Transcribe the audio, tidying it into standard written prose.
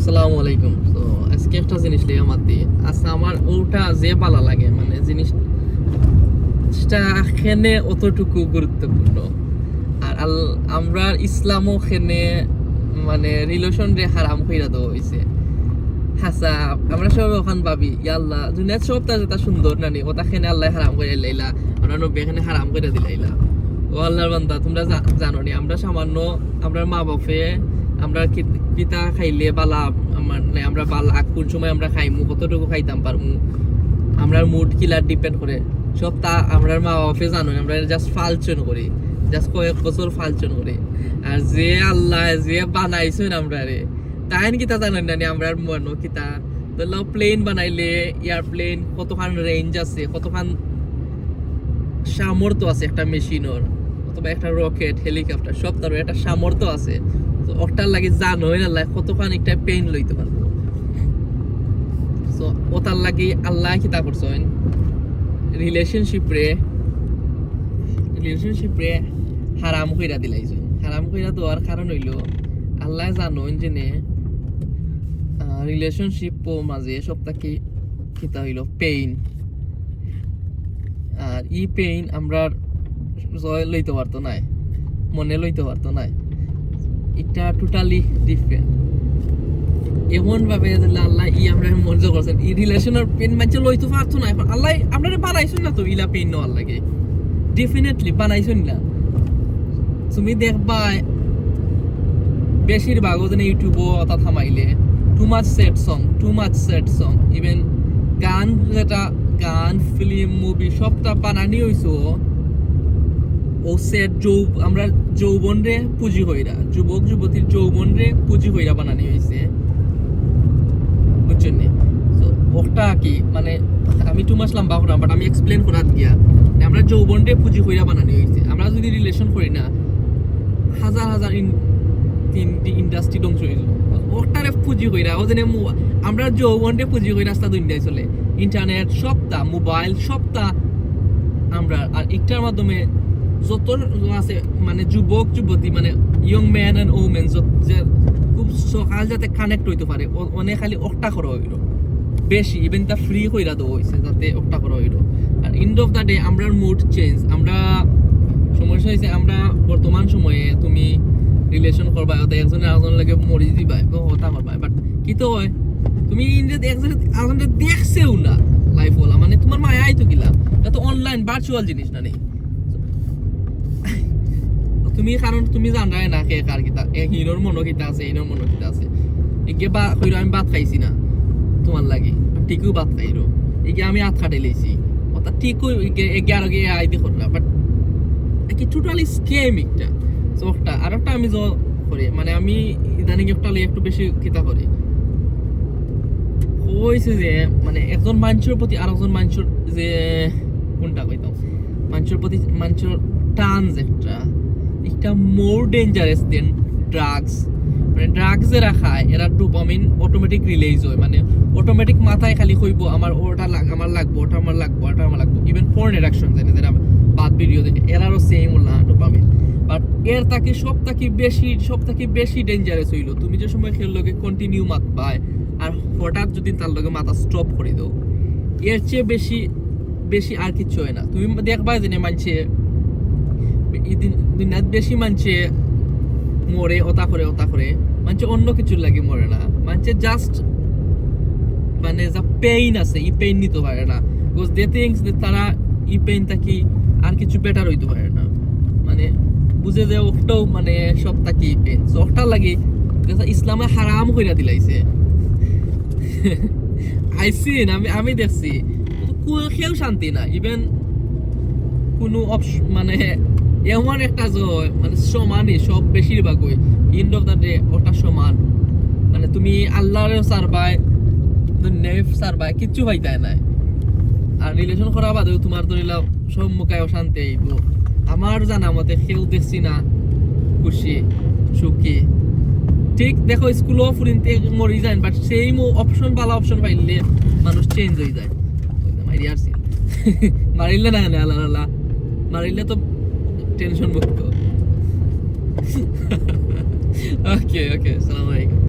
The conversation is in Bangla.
আসসালামু আলাইকুম। তো আজকে একটা জিনিস লিয়ে আমার দিয়ে আচ্ছা আমার ওটা যে ভালো লাগে মানে জিনিসটা এখানে অতটুকু গুরুত্বপূর্ণ আর আমরা ইসলামও এখানে মানে রিলেশন রে হারাম কইরা দেওয়া হয়েছে। হাসা আমরা সব ওখান ভাবি আল্লাহ দুনিয়ার সবটা যেটা সুন্দর নানি ওটা খেনে আল্লাহ হারাম করে লাইলা, আমরা নবী এখানে হারাম করে দিলাইলা। ও আল্লাহর বান্দা তোমরা জানো নি আমরা সামান্য আমরা মা বাপে আমরা কিতা খাইলে বালা মানে আমরা বালা কোন সময় আমরা খাইমু কতটুকু খাইতাম পারমু আমরা মুড কিলার ডিপেন্ড করে সব তা আমরা মা বাপে জানো আমরা জাস্ট ফালচন করি, জাস্ট কয়েক বছর ফালচন করি। আর যে আল্লাহ যে বানাইছেন আমরা রে তাইন কিতা জানেন না আমরা মনো কিতা ধরলাম প্লেন বানাইলে এয়ারপ্লেন কতখান রেঞ্জ আছে, কতখান সামর্থ্য আছে একটা মেশিনের অথবা একটা রকেট হেলিকপ্টার সব তার একটা সামর্থ্য আছে। তো ওটার লাগে জানোই না কতখান একটা পেইন লইতে পারবো। তো ওটার লাগে আল্লাহ কিতা করছেন রিলেশনশিপ রে হারাম কইরা দিলাইছেন। হারাম কইরা দেওয়ার কারণ হইল আল্লাহ জানোন যে রিলেশনশিপ মাঝে সবটাকে কিতা হইল পেইন, আর ই পেইন আমরা জয় লইতে পারতো নাই, মনে লইতে পারতো নাই। এটা টোটালি ডিফারেন্ট। এমন ভাবে আল্লাহ ই আমরা মর্য করছেন ই রিলেশনের পেইন মানছে লইতে পারতো না। এখন আল্লাহ আপনারা বানাইছেন না তো ইলা পেইন নেওয়ার লাগে, ডেফিনেটলি বানাইছেন না। তুমি দেখবা বেশিরভাগ ওদের ইউটিউবও অর্থাৎ থামাইলে টু মাচ সেট সং ইভেন গান যেটা গান ফিল্ম মুভি সবটা বানানি হইছো ও সেট আমরা যৌবন রে পুঁজি হইরা যুবক যুবতীর যৌবন রে পুঁজি হইরা বানানি হইছে বুঝছেন। তো ওটা কি মানে আমি টু মাস লম্বা করাম বাট আমি এক্সপ্লেন করার গিয়া আমরা যৌবন রে পুঁজি হইরা বানানি হইছে। আমরা যদি রিলেশন করি না হাজার হাজার ইন্ডাস্ট্রি ধ্বংস হয়ে যাবে ওটারে পুঁজি কইরা ও যেন আমরা যৌবনরে পুঁজি কইরা রাস্তা দুনিয়ায় চলে ইন্টারনেট সবটা মোবাইল সবটা আমরা আর একটার মাধ্যমে যত আছে মানে যুবক যুবতী মানে ইয়ং ম্যান অ্যান্ড ওমেন যে খুব সকাল যাতে কানেক্ট হইতে পারে অনেক খালি অক্টা করা হইল বেশি ইভেন তা ফ্রি কইরা দেওয়া হয়েছে যাতে অক্টা করা হইল। আর এন্ড অফ দ্য ডে আমরা মুড চেঞ্জ আমরা সমস্যা হয়েছে আমরা বর্তমান সময়ে তুমি রিলেশন করবা একজনের আরেকজন লাগে মরি দিবা হতা করবা বাট কি তো হয় তুমি একজনের দেখছেও না লাইফ ওলা মানে তোমার মায়া আইতো কিলা এটা তো অনলাইন ভার্চুয়াল জিনিস না নেই তুমি কারণ তুমি জানাই না কে কার কিতা হিরোর মনোকিতা আছে হিরোর মনোকিতা আছে এগে বা কইরো আমি ভাত খাইছি না তোমার লাগে ঠিকও ভাত খাইরো এগে আমি হাত খাটে লইছি ওটা ঠিকও এগে আর গে আই দেখো না বাট কি টোটালি স্কেম একটা চোখটা। আর একটা আমি করি মানে আমি ইদানিং একটা একটু বেশি কিতা করি হয়েছে যে মানে একজন মানুষের প্রতি আর একজন মানুষের যে কোনটা কইতাম মানুষের প্রতি মানুষের টানস একটা মোর ডেঞ্জারাস দেন ড্রাগস। মানে ড্রাগস এরা খায় এরা ডোপামিন অটোমেটিক রিলিজ হয় মানে অটোমেটিক মাথায় খালি কইব আমার ওটা আমার লাগবো ওটা আমার লাগবো ওটা আমার লাগবো। ইভেন ফোন অ্যাডিকশন জানে যারা বাদ ভিডিও দেখে এরারও সেম না ডোপামিন বাট এর তাকে সব থেকে বেশি ডেঞ্জারাস হইলো তুমি যে সময় খেললোকে কন্টিনিউ মাত পায় আর হঠাৎ যদি তার লগে মাথা স্টপ করে দাও এর চেয়ে বেশি আর কিছু হয় না। তুমি দেখবা যে মানছে দুনিয়াত বেশি মানছে মরে ওতা করে মানছে অন্য কিছুর লাগে মরে না মানছে জাস্ট মানে যা পেইন আছে এই পেইন নিতে পারে না বিকজ দে থিংস যে তারা এই পেইনটা কি আর কিছু বেটার হইতে পারে না মানে বুঝে যে ওটাও মানে সবটা কি পেন ওটা লাগে ইসলামে হারাম কইরা দিলাইছে আইসিন আমি দেখছি কেউ শান্তি না ইভেন কোনো মানে এমন একটা মানে সমানই সব বেশিরভাগই এন্ড অফ দ্য ডে ওটা সমান মানে তুমি আল্লাহরেও সারবাই নেফ সারবাই কিচ্ছু পাইতাই নাই। আর রিলেশন করা বাদেও তোমার ধরিলাও সব মুখায় অশান্তি আইব। আমার জানা মতে কেউ দেখছি না খুশি সুখী। ঠিক দেখো স্কুলও ফুরিনতে মরি যায় বাট সেই অপশন ভালো অপশন পাইলে মানুষ চেঞ্জ হয়ে যায়। মারিলে না আল্লাহ মারিলে তো টেনশন মুক্ত। ওকে আসসালামু আলাইকুম।